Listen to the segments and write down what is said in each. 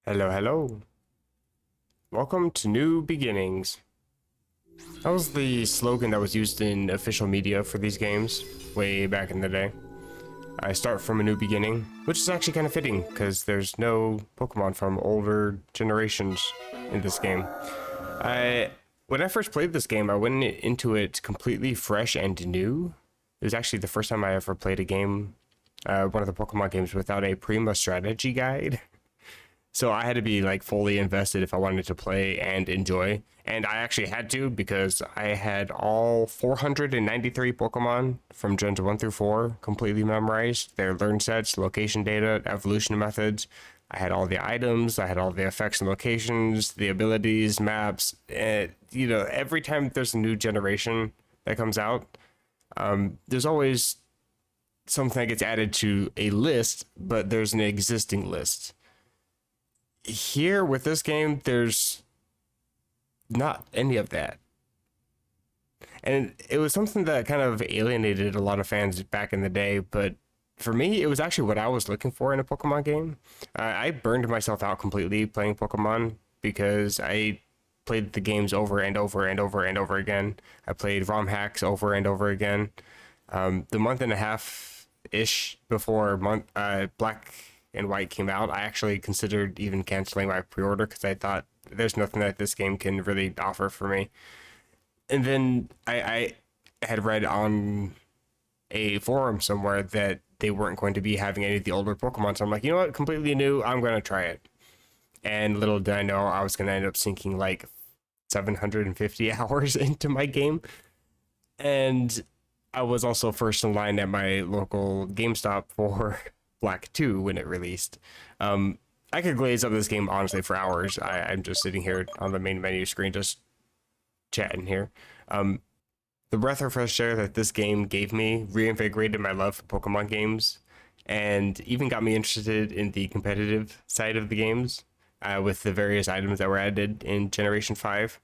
Hello, hello. Welcome to New Beginnings. That was the slogan that was used in official media for these games way back in the day. I start from a new beginning, which is actually kind of fitting because there's no Pokemon from older generations in this game. When I first played this game, I went into it completely fresh and new. It was actually the first time I ever played a game, one of the Pokemon games, without a Prima strategy guide. So I had to be like fully invested if I wanted to play and enjoy. And I actually had to because I had all 493 Pokemon from Gens 1 through 4 completely memorized. Their learn sets, location data, evolution methods. I had all the items, I had all the effects and locations, the abilities, maps. Every time there's a new generation that comes out, there's always something that gets added to a list, but there's an existing list. Here with this game, there's not any of that. And it was something that kind of alienated a lot of fans back in the day, but for me, it was actually what I was looking for in a Pokemon game. I burned myself out completely playing Pokemon because I played the games over and over and over and over again. I played ROM hacks over and over again. The month and a half-ish before Black and White came out, I actually considered even canceling my pre-order because I thought there's nothing that this game can really offer for me. And then I had read on a forum somewhere that they weren't going to be having any of the older Pokemon, so I'm like, you know what, completely new, I'm going to try it. And little did I know I was going to end up sinking like 750 hours into my game. And I was also first in line at my local GameStop for Black 2 when it released. I could glaze up this game honestly for hours. I'm just sitting here on the main menu screen just chatting here. The breath of fresh air that this game gave me reinvigorated my love for Pokemon games and even got me interested in the competitive side of the games with the various items that were added in Generation 5.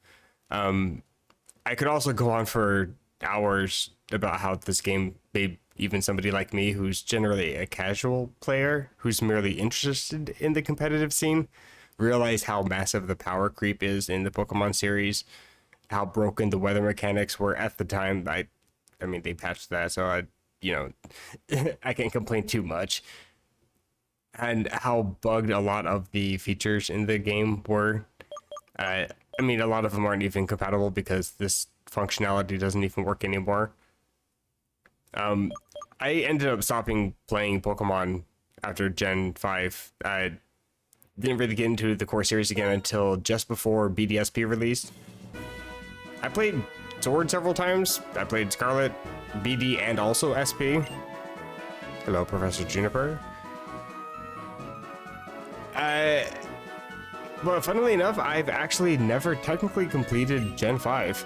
I could also go on for hours about how this game made even somebody like me, who's generally a casual player, who's merely interested in the competitive scene, realize how massive the power creep is in the Pokemon series, how broken the weather mechanics were at the time. I mean, they patched that, so I can't complain too much. And how bugged a lot of the features in the game were. I mean, a lot of them aren't even compatible because this functionality doesn't even work anymore. I ended up stopping playing Pokemon after Gen 5. I didn't really get into the core series again until just before BDSP released. I played Sword several times. I played Scarlet, BD, and also SP. Hello, Professor Juniper. But funnily enough, I've actually never technically completed Gen 5.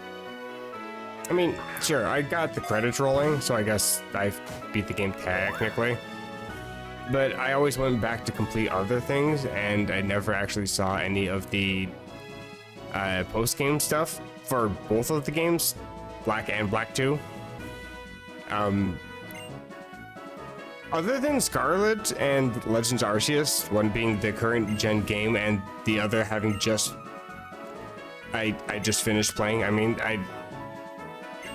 I mean, sure, I got the credits rolling, so I guess I beat the game technically. But I always went back to complete other things, and I never actually saw any of the post-game stuff for both of the games, Black and Black 2. Other than Scarlet and Legends Arceus, one being the current gen game and the other having just... I just finished playing. I mean,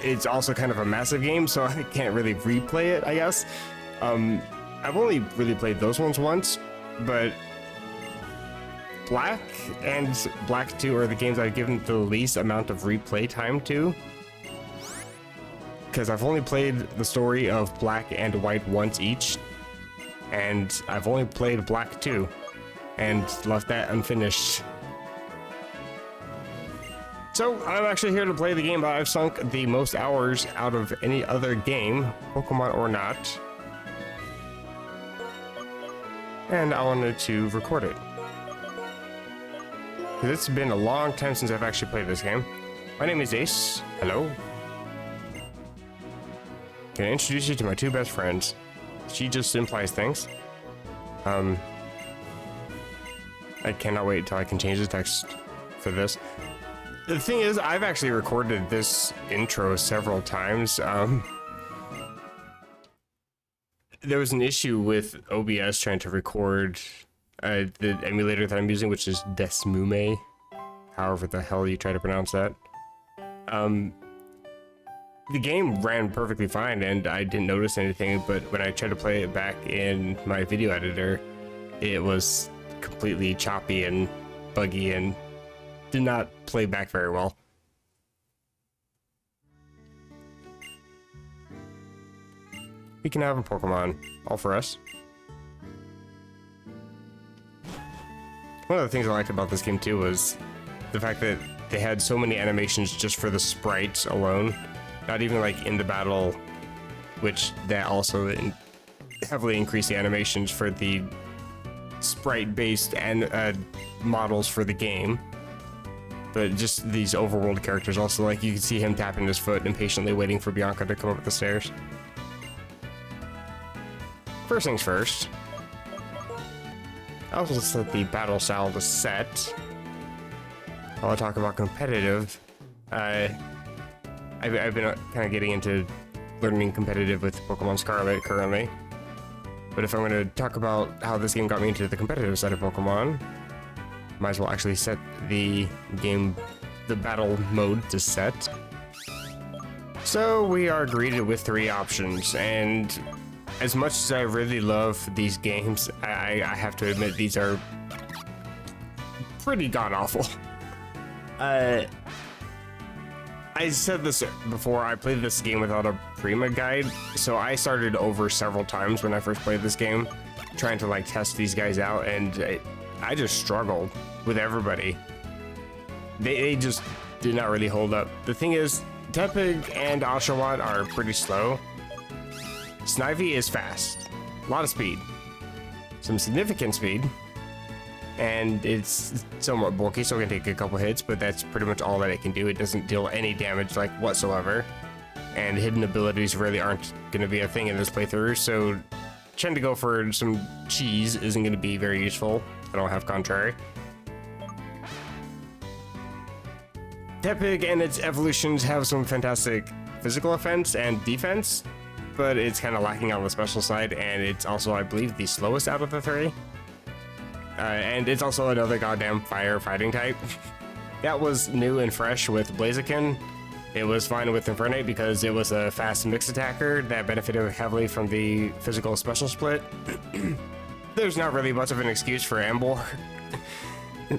it's also kind of a massive game, so I can't really replay it, I guess. I've only really played those ones once, but Black and Black 2 are the games I've given the least amount of replay time to. Because I've only played the story of Black and White once each, and I've only played Black 2, and left that unfinished. So, I'm actually here to play the game that I've sunk the most hours out of any other game, Pokemon or not. And I wanted to record it. Because it's been a long time since I've actually played this game. My name is Ace. Hello. Can I introduce you to my two best friends? She just implies things. I cannot wait until I can change the text for this. The thing is, I've actually recorded this intro several times. There was an issue with OBS trying to record the emulator that I'm using, which is Desmume, however the hell you try to pronounce that. The game ran perfectly fine and I didn't notice anything, but when I tried to play it back in my video editor, it was completely choppy and buggy and did not play back very well. We can have a Pokemon, all for us. One of the things I liked about this game too was the fact that they had so many animations just for the sprites alone. Not even like in the battle, which that also heavily increased the animations for the sprite-based and models for the game. But just these overworld characters also, like you can see him tapping his foot impatiently waiting for Bianca to come up the stairs. First things first, I also set the battle style to set. While I talk about competitive, I've been kind of getting into learning competitive with Pokemon Scarlet currently. But if I'm going to talk about how this game got me into the competitive side of Pokemon, might as well actually set the battle mode to set. So we are greeted with 3 options, and as much as I really love these games, I have to admit these are pretty god-awful. I said this before, I played this game without a Prima guide, so I started over several times when I first played this game, trying to like test these guys out, and I just struggled with everybody. They just did not really hold up. The thing is, Tepig and Oshawott are pretty slow. Snivy is fast, a lot of speed, some significant speed, and it's somewhat bulky, so it can take a couple hits, but that's pretty much all that it can do. It doesn't deal any damage like whatsoever, and hidden abilities really aren't going to be a thing in this playthrough, so trying to go for some cheese isn't going to be very useful. I don't have Contrary. Tepig and its evolutions have some fantastic physical offense and defense, but it's kind of lacking on the special side, and it's also, I believe, the slowest out of the 3. And it's also another goddamn fire fighting type. That was new and fresh with Blaziken. It was fine with Infernape because it was a fast mix attacker that benefited heavily from the physical special split. There's not really much of an excuse for Ambor.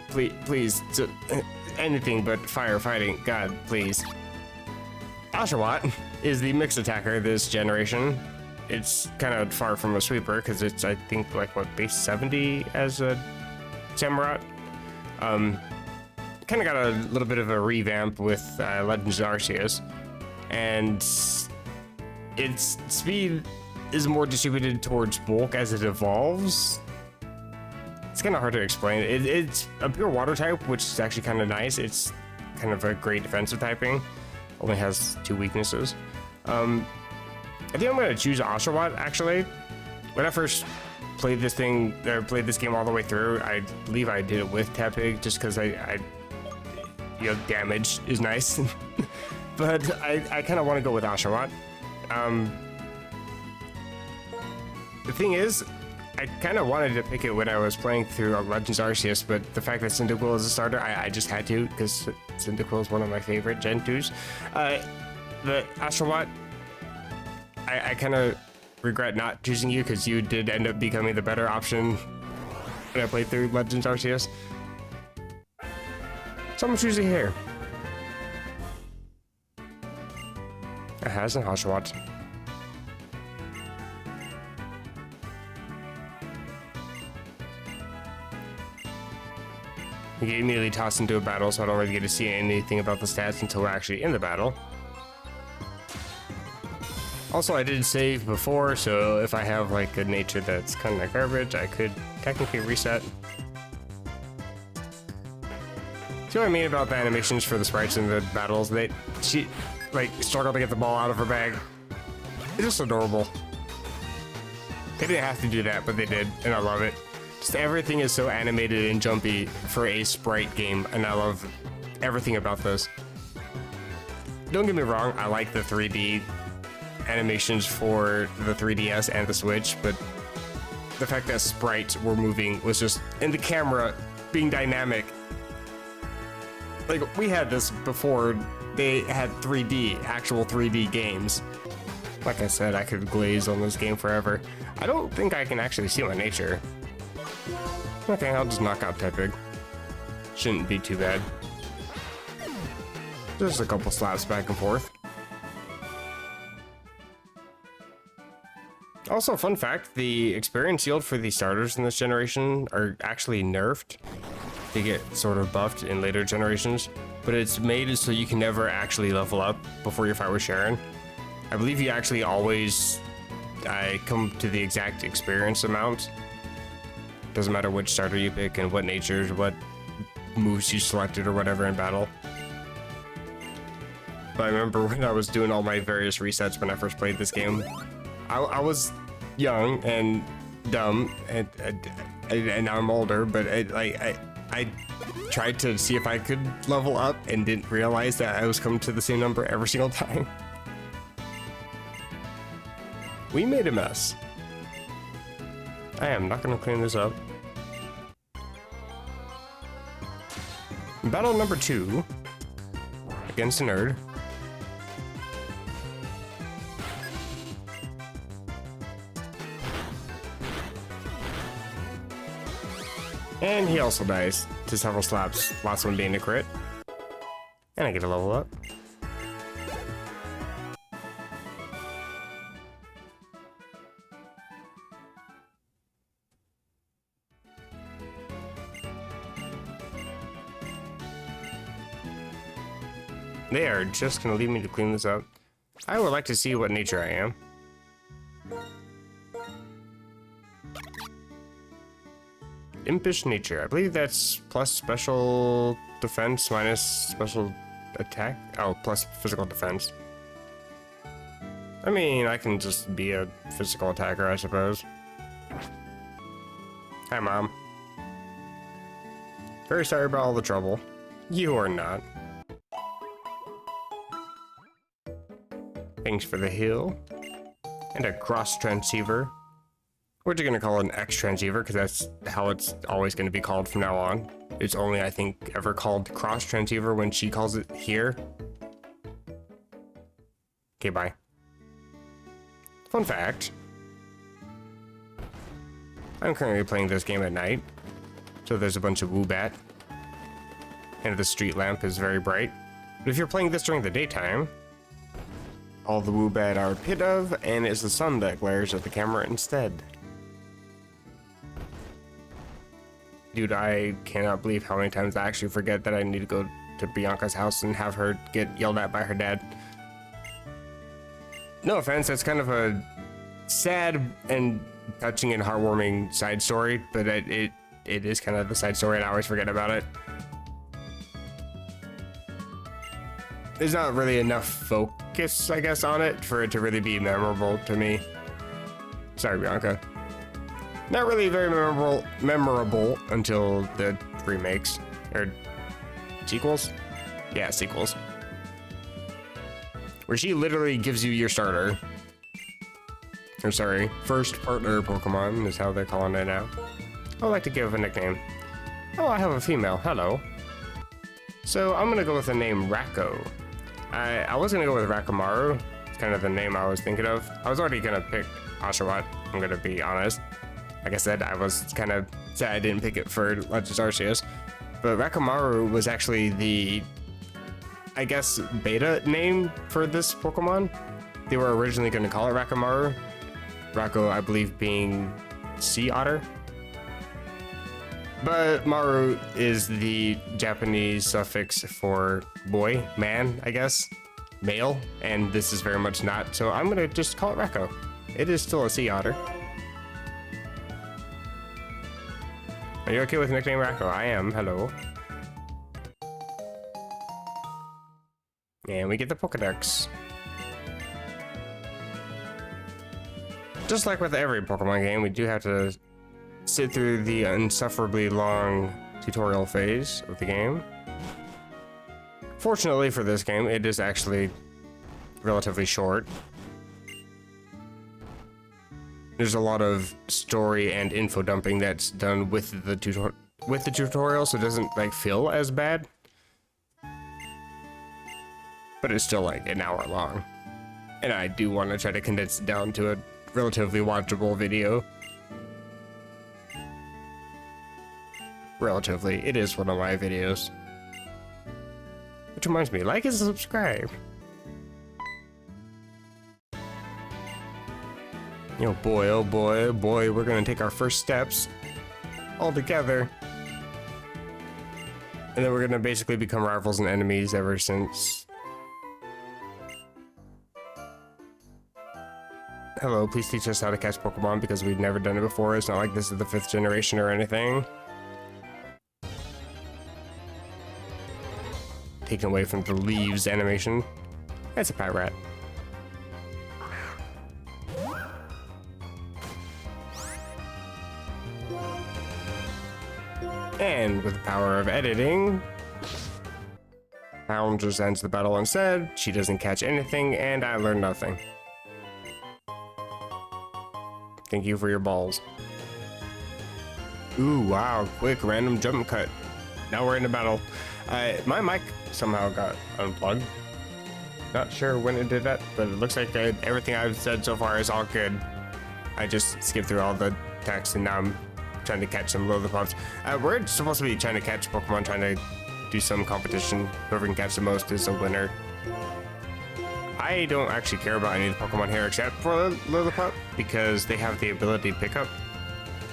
please, anything but fire fighting, God, please. Oshawott is the mix attacker this generation. It's kind of far from a sweeper because it's, I think, like what, base 70 as a Samurott. Kind of got a little bit of a revamp with Legends Arceus, and its speed is more distributed towards bulk as it evolves. It's kind of hard to explain. It's a pure water type, which is actually kind of nice. It's kind of a great defensive typing. Only has 2 weaknesses. I think I'm gonna choose Oshawott actually. When I first played this game all the way through, I believe I did it with Tepig just because I you know, damage is nice. But I kind of want to go with Oshawott. The thing is, I kind of wanted to pick it when I was playing through Legends Arceus, but the fact that Cyndaquil is a starter, I just had to, because Cyndaquil is one of my favorite Gen 2s. The Oshawott, I kind of regret not choosing you, because you did end up becoming the better option when I played through Legends Arceus. So I'm choosing here. It has an Oshawott. You get immediately tossed into a battle, so I don't really get to see anything about the stats until we're actually in the battle. Also, I did save before, so if I have like a nature that's kind of garbage, I could technically reset. See what I mean about the animations for the sprites in the battles? She like struggled to get the ball out of her bag. It's just adorable. They didn't have to do that, but they did, and I love it. Just everything is so animated and jumpy for a sprite game, and I love everything about this. Don't get me wrong, I like the 3D animations for the 3DS and the Switch, but the fact that sprites were moving was just, and the camera being dynamic. Like, we had this before they had 3D, actual 3D games. Like I said, I could glaze on this game forever. I don't think I can actually see my nature. Okay, I'll just knock out Tepig. Shouldn't be too bad. Just a couple slaps back and forth. Also, fun fact, the experience yield for the starters in this generation are actually nerfed. They get sort of buffed in later generations, but it's made so you can never actually level up before your fight with Sharon. I believe you actually always come to the exact experience amount. Doesn't matter which starter you pick and what natures, what moves you selected or whatever in battle. But I remember when I was doing all my various resets when I first played this game, I was young and dumb, and now I'm older, but I tried to see if I could level up and didn't realize that I was coming to the same number every single time. We made a mess. I am not gonna clean this up. Battle number 2 against a nerd. And he also dies to several slaps, last one being a crit. And I get a level up. They are just gonna leave me to clean this up. I would like to see what nature I am. Impish nature. I believe that's plus special defense minus special attack. Oh, plus physical defense. I mean, I can just be a physical attacker, I suppose. Hi, Mom. Very sorry about all the trouble. You are not. Thanks for the heal. And a cross transceiver. We're just gonna call it an X transceiver because that's how it's always gonna be called from now on. It's only, I think, ever called cross transceiver when she calls it here. Okay, bye. Fun fact. I'm currently playing this game at night, so there's a bunch of woobat, and the street lamp is very bright. But if you're playing this during the daytime, all the woobat are pit of, and it's the sun that glares at the camera instead. Dude, I cannot believe how many times I actually forget that I need to go to Bianca's house and have her get yelled at by her dad. No offense, that's kind of a sad and touching and heartwarming side story, but it is kind of the side story and I always forget about it. There's not really enough focus, I guess, on it for it to really be memorable to me. Sorry, Bianca. Not really very memorable until the remakes or sequels. Yeah, sequels. Where she literally gives you your starter. Or sorry, first partner Pokemon is how they're calling it now. I would like to give a nickname. Oh, I have a female. Hello. So I'm gonna go with the name Racco. I was gonna go with Rakomaru. It's kind of the name I was thinking of. I was already gonna pick Oshawott, I'm gonna be honest. Like I said, I was kind of sad I didn't pick it for Legends Arceus. But Rakomaru was actually the, I guess, beta name for this Pokemon. They were originally going to call it Rakomaru. Rako, I believe, being sea otter. But Maru is the Japanese suffix for boy, man, I guess, male. And this is very much not. So I'm going to just call it Rako. It is still a sea otter. Are you okay with nickname Racco? I am. Hello. And we get the Pokedex. Just like with every Pokemon game, we do have to sit through the insufferably long tutorial phase of the game. Fortunately for this game, it is actually relatively short. there's a lot of story and info dumping that's done with the tutorial, so it doesn't like feel as bad. But it's still like an hour long. And I do want to try to condense it down to a relatively watchable video. Relatively, it is one of my videos. Which reminds me, like and subscribe. Oh boy, oh boy, oh boy, we're gonna take our first steps all together. And then we're gonna basically become rivals and enemies ever since. Hello, please teach us how to catch Pokemon because we've never done it before. It's not like this is the 5th generation or anything. Taken away from the leaves animation. That's a pet rat. And with the power of editing, Hound just ends the battle instead. She doesn't catch anything, and I learned nothing. Thank you for your balls. Ooh, wow, quick random jump cut. Now we're in a battle. My mic somehow got unplugged. Not sure when it did that, but it looks like everything I've said so far is all good. I just skipped through all the text and now I'm trying to catch some Lillipups. We're supposed to be trying to catch Pokemon, trying to do some competition. Whoever can catch the most is a winner. I don't actually care about any of the Pokemon here except for Lillipup because they have the ability to pick up.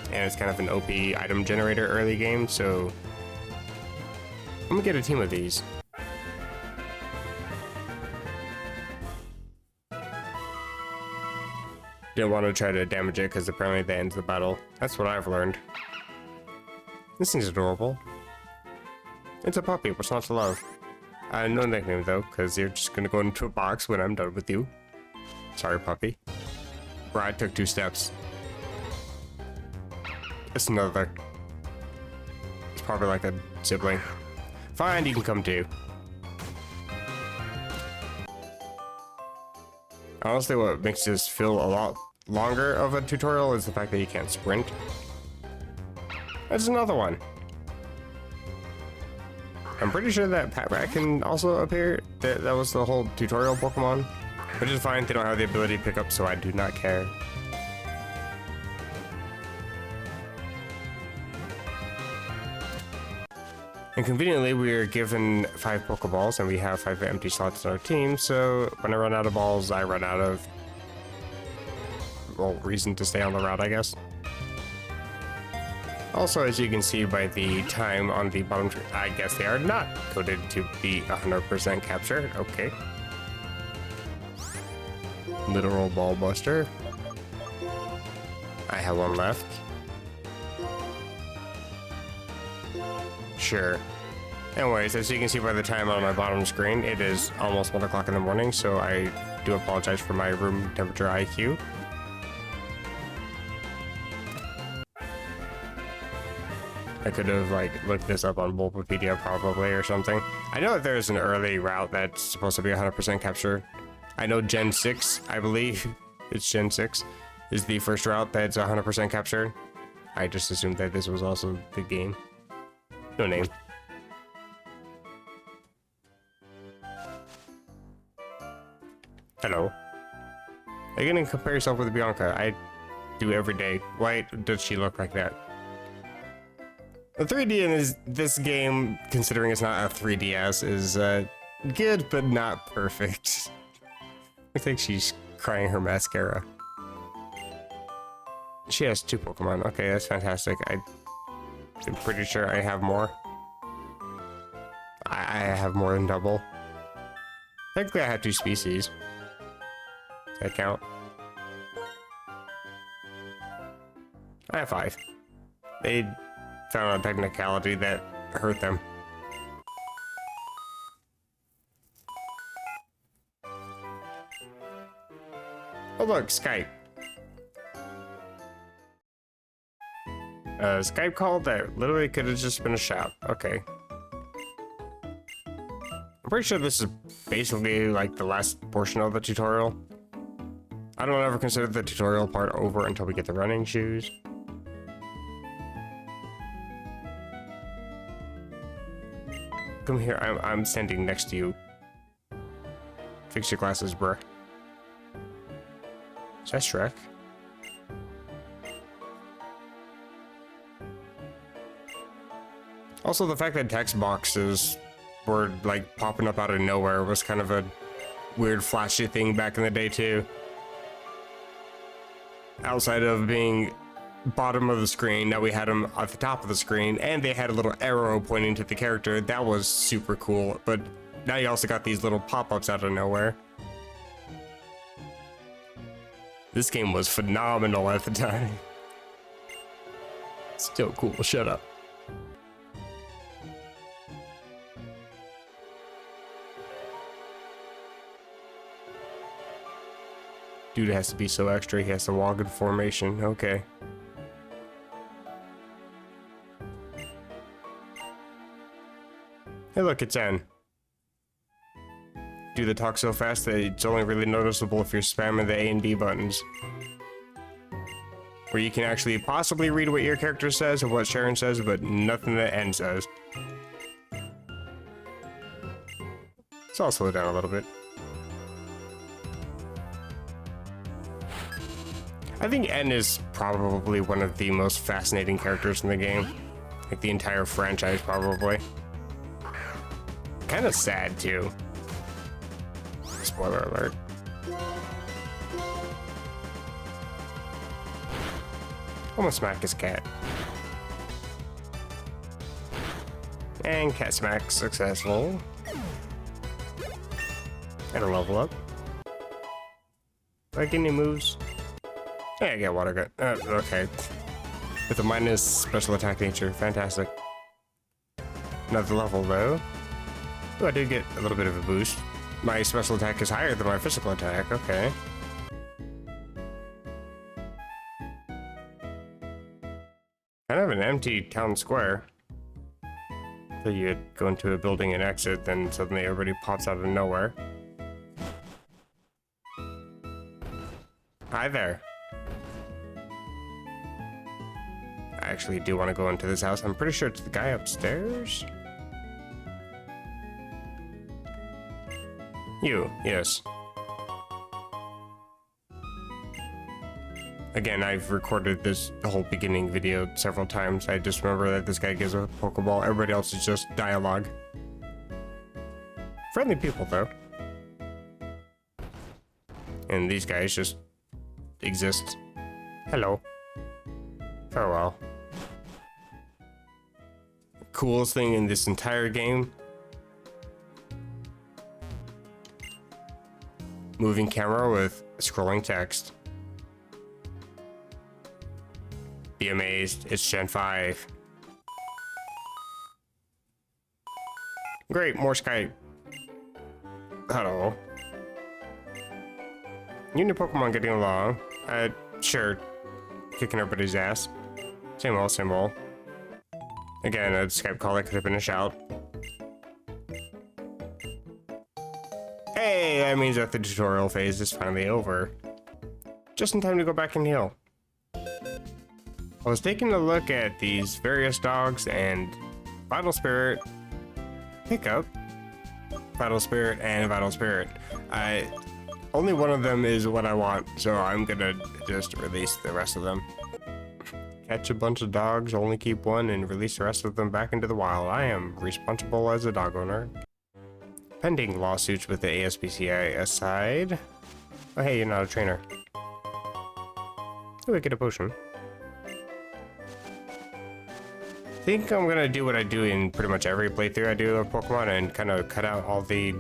And it's kind of an OP item generator early game, so I'm gonna get a team of these. Didn't want to try to damage it because apparently that ends the battle. That's what I've learned. This thing's adorable. It's a puppy, what's not to love? No nickname though, because you're just gonna go into a box when I'm done with you. Sorry, puppy. Bro, I took 2 steps. It's another. It's probably like a sibling. Fine, you can come too. Honestly, what makes this feel a lot longer of a tutorial is the fact that you can't sprint. That's another one. I'm pretty sure that Pat Rat can also appear. That was the whole tutorial Pokemon. Which is fine, they don't have the ability to pick up, so I do not care. And conveniently, we are given 5 Pokeballs, and we have 5 empty slots in our team, so when I run out of balls, I run out of, well, reason to stay on the route, I guess. Also, as you can see by the time on the bottom, I guess they are not coded to be 100% captured. Okay. Literal ball buster. I have one left. Sure. Anyways, as you can see by the time on my bottom screen, it is almost 1 o'clock in the morning, so I do apologize for my room temperature IQ. I could have like looked this up on Bulbapedia probably or something. I know that there's an early route that's supposed to be 100% captured. I know Gen 6, I believe it's Gen 6, is the first route that's 100% captured. I just assumed that this was also the game. No name. Hello. Are you gonna compare yourself with Bianca? I do every day. Why does she look like that? The 3D in this game, considering it's not a 3DS, is good but not perfect. I think she's crying her mascara. She has 2 Pokemon. Okay, that's fantastic. I'm pretty sure I have more. I have more than double. Technically, I have 2 species. Does that count? I have 5. They found a technicality that hurt them. Oh look, Skype. Skype call that literally could have just been a shout. Okay. I'm pretty sure this is basically like the last portion of the tutorial. I don't ever consider the tutorial part over until we get the running shoes. Come here, I'm standing next to you. Fix your glasses, bruh. Is that Shrek? Also, the fact that text boxes were like popping up out of nowhere was kind of a weird flashy thing back in the day too. Outside of being bottom of the screen, now we had them at the top of the screen, and they had a little arrow pointing to the character. That was super cool, but now you also got these little pop-ups out of nowhere. This game was phenomenal at the time. Still cool, shut up. Dude has to be so extra, he has to walk in formation, okay. Hey look, it's N. Do the talk so fast that it's only really noticeable if you're spamming the A and B buttons. Where you can actually possibly read what your character says and what Sharon says, but nothing that N says. So I'll slow it down a little bit. I think N is probably one of the most fascinating characters in the game. Like the entire franchise, probably. Kind of sad, too. Spoiler alert. Almost smack his cat. And cat smack successful. Gotta level up. Like any moves? Yeah, I get water gun. Okay. With a minus special attack nature. Fantastic. Another level though. Oh, I did get a little bit of a boost. My special attack is higher than my physical attack. Okay. Kind of an empty town square. So you go into a building and exit, then suddenly everybody pops out of nowhere. Hi there. I actually do want to go into this house. I'm pretty sure it's the guy upstairs. You, yes. Again, I've recorded this whole beginning video several times. I just remember that this guy gives a Pokeball. Everybody else is just dialogue. Friendly people, though. And these guys just exist. Hello. Farewell. Coolest thing in this entire game. Moving camera with scrolling text. Be amazed, it's Gen 5. Great, more Skype. Hello. You and your Pokemon getting along? Sure. Kicking everybody's ass. Same old, same old. Again, a Skype call that could have been a shout. Hey, that means that the tutorial phase is finally over. Just in time to go back and heal. I was taking a look at these various dogs and Vital Spirit, Pickup, Vital Spirit, and Vital Spirit. Only one of them is what I want, so I'm gonna just release the rest of them. Catch a bunch of dogs, only keep one, and release the rest of them back into the wild. I am responsible as a dog owner. Pending lawsuits with the ASPCA aside. Oh hey, you're not a trainer. Oh, I get a potion. I think I'm gonna do what I do in pretty much every playthrough I do of Pokemon and kind of cut out all the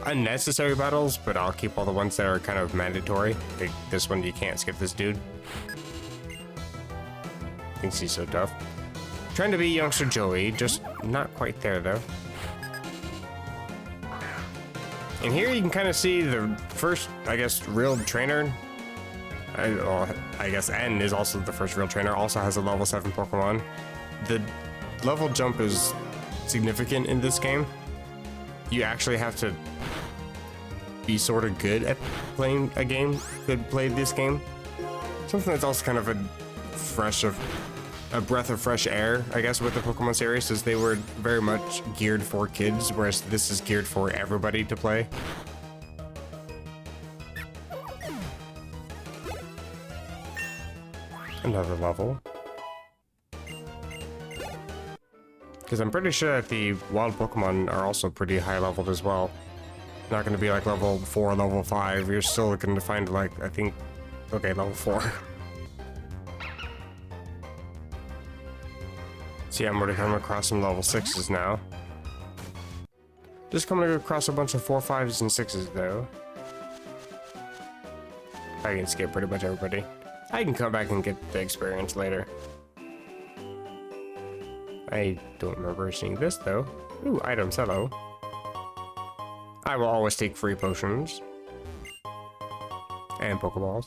unnecessary battles, but I'll keep all the ones that are kind of mandatory. Like this one, you can't skip this dude. Thinks he's so tough. Trying to be youngster Joey, just not quite there though. And here you can kind of see the first, I guess, real trainer. I guess N is also the first real trainer, also has a level 7 Pokemon. The level jump is significant in this game. You actually have to be sort of good at playing a game could play this game. Something that's also kind of a breath of fresh air, I guess, with the Pokemon series, is they were very much geared for kids, whereas this is geared for everybody to play. Another level. Because I'm pretty sure that the wild Pokemon are also pretty high leveled as well. Not going to be like level 4, level 5. You're still looking to find, like, I think, okay, level 4. See, I'm already coming across some level 6s now. Just coming across a bunch of 4, 5s, and 6s, though. I can skip pretty much everybody. I can come back and get the experience later. I don't remember seeing this, though. Ooh, items, hello. I will always take free potions. And Pokeballs.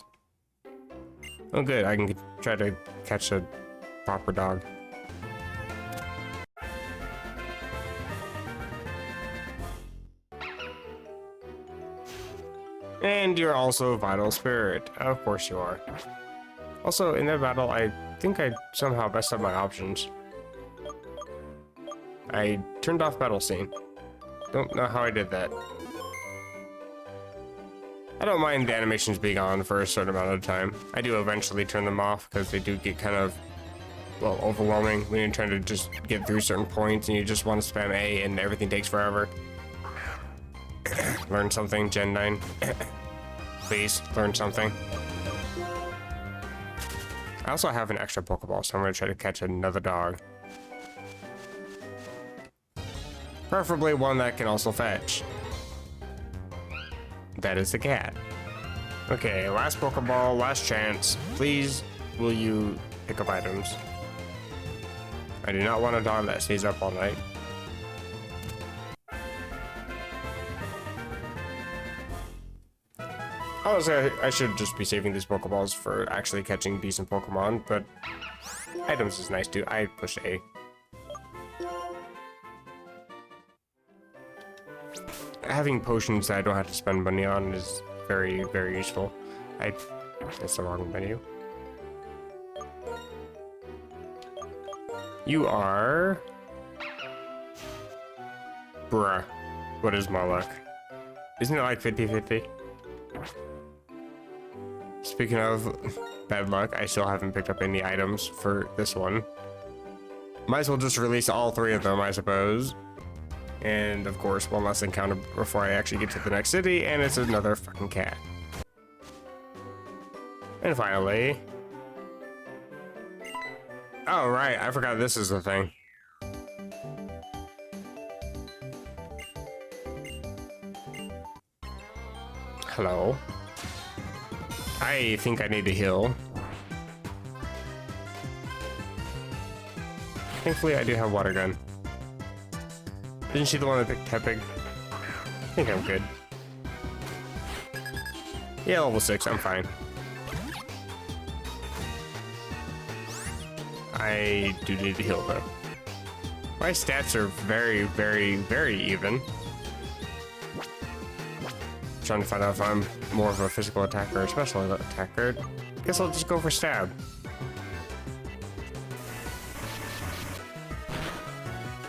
Oh good, I can try to catch a proper dog. And you're also a Vital Spirit. Of course you are. Also, in that battle, I think I somehow messed up my options. I turned off battle scene. Don't know how I did that. I don't mind the animations being on for a certain amount of time. I do eventually turn them off because they do get kind of, well, overwhelming when you're trying to just get through certain points and you just want to spam A and everything takes forever. Learn something, Gen 9. Please, learn something. I also have an extra Pokeball, so I'm going to try to catch another dog. Preferably one that can also fetch. That is the cat. Okay, last Pokeball, last chance. Please, will you pick up items? I do not want a dog that stays up all night. Honestly, I should just be saving these Pokeballs for actually catching decent Pokemon, but items is nice too. I pushed A. Having potions that I don't have to spend money on is very, very useful. That's the wrong menu. You are... Bruh. What is my luck? Isn't it like 50-50? Speaking of bad luck, I still haven't picked up any items for this one. Might as well just release all 3 of them, I suppose. And of course, one last encounter before I actually get to the next city, and it's another fucking cat. And finally... Oh right, I forgot this is the thing. Hello. I think I need to heal. Thankfully, I do have water gun. Isn't she the one that picked Tepig? I think I'm good. Yeah, level 6, I'm fine. I do need to heal though. My stats are very, very, very even. Trying to find out if I'm more of a physical attacker or a special attacker. Guess I'll just go for stab.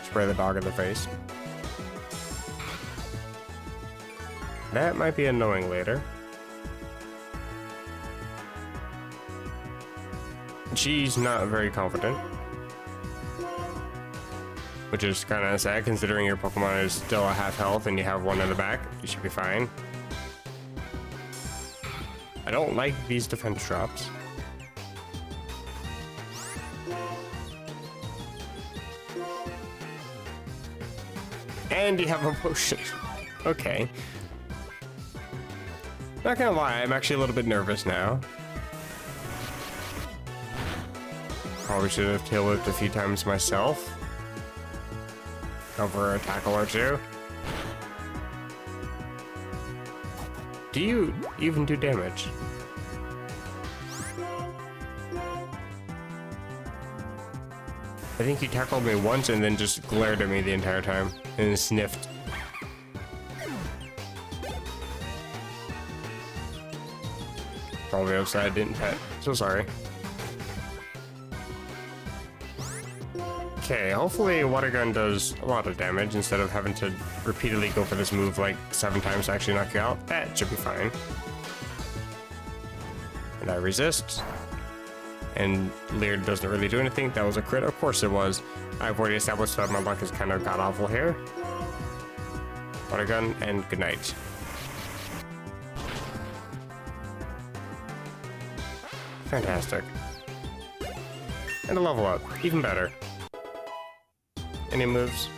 Spray the dog in the face. That might be annoying later. She's not very confident. Which is kind of sad considering your Pokemon is still a half health and you have one in the back. You should be fine. I don't like these defense drops. And you have a potion. Okay. Not gonna lie, I'm actually a little bit nervous now. Probably should have tail whipped a few times myself. Cover a tackle or two. Do you even do damage? I think you tackled me once and then just glared at me the entire time and sniffed. all the way outside, didn't pet. So sorry. Okay, hopefully a water gun does a lot of damage instead of having to repeatedly go for this move like 7 times to actually knock you out. That should be fine. And I resist. And Lear doesn't really do anything. That was a crit. Of course it was. I've already established that my luck is kind of god-awful here. Water gun, and good night. Fantastic. And a level up. Even better. Any moves?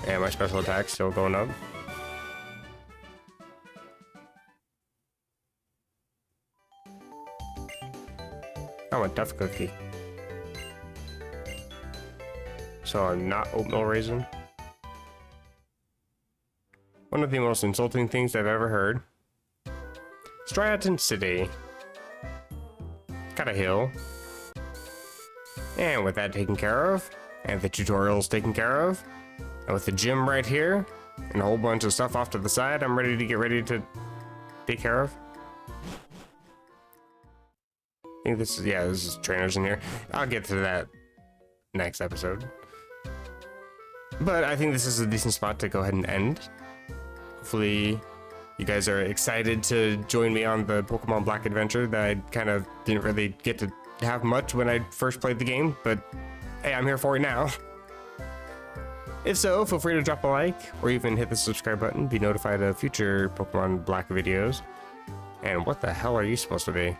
And my special attack's still going up. I'm a tough cookie. So I'm not oatmeal raisin. One of the most insulting things I've ever heard. Striaton City. Got a hill. And with that taken care of, and the tutorials taken care of, and with the gym right here, and a whole bunch of stuff off to the side, I'm ready to get ready to take care of. I think this is, yeah, this is trainers in here. I'll get to that next episode. But I think this is a decent spot to go ahead and end. Hopefully you guys are excited to join me on the Pokemon Black adventure that I kind of didn't really get to have much when I first played the game, but hey, I'm here for it now. If so, feel free to drop a like or even hit the subscribe button, be notified of future Pokemon Black videos. And what the hell are you supposed to be?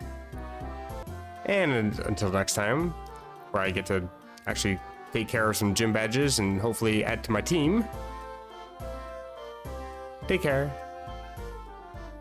And until next time, where I get to actually take care of some gym badges and hopefully add to my team. Take care.